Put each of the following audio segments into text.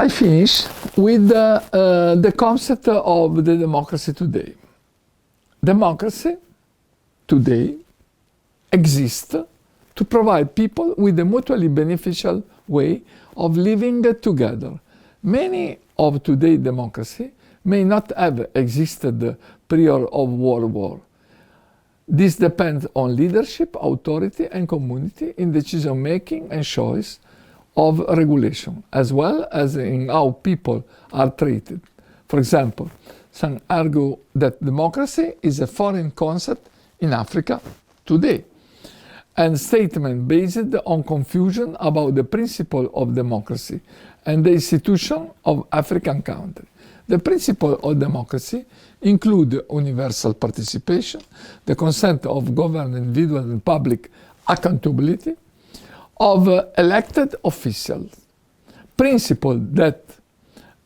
I finish with the concept of the democracy today. Democracy today exists to provide people with a mutually beneficial way of living together. Many of today's democracy may not have existed prior of World War. This depends on leadership, authority, and community in decision-making and choice of regulation, as well as in how people are treated. For example, some argue that democracy is a foreign concept in Africa today, and statement based on confusion about the principle of democracy and the institution of African countries. The principle of democracy include universal participation, the consent of governed individual and public accountability of elected officials, principles that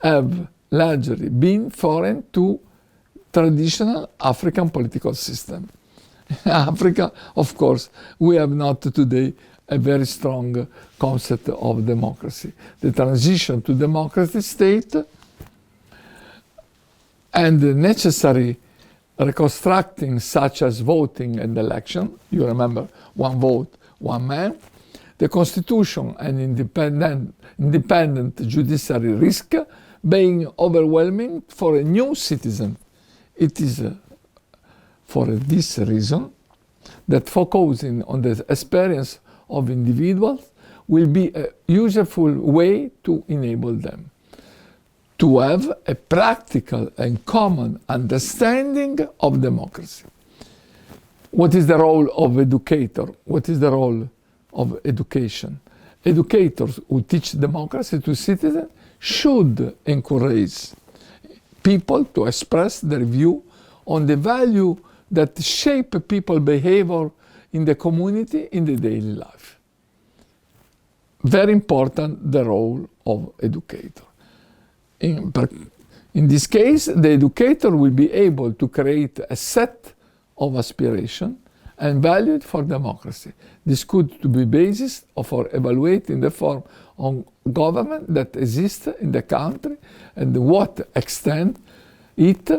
have largely been foreign to traditional African political system. In Africa, of course, we have not today a very strong concept of democracy. The transition to democratic state and the necessary reconstructing such as voting and election, you remember, one vote, one man, the constitution and independent judiciary risk being overwhelming for a new citizen. It is for this reason that focusing on the experience of individuals will be a useful way to enable them to have a practical and common understanding of democracy. What is the role of educator? What is the role of education? Educators who teach democracy to citizens should encourage people to express their view on the value that shape people's behavior in the community in the daily life. Very important, the role of educator. In this case, the educator will be able to create a set of aspiration and value for democracy. This could to be basis for evaluating the form of government that exists in the country and to what extent it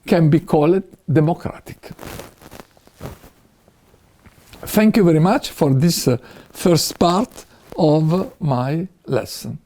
can be called democratic. Thank you very much for this first part of my lesson.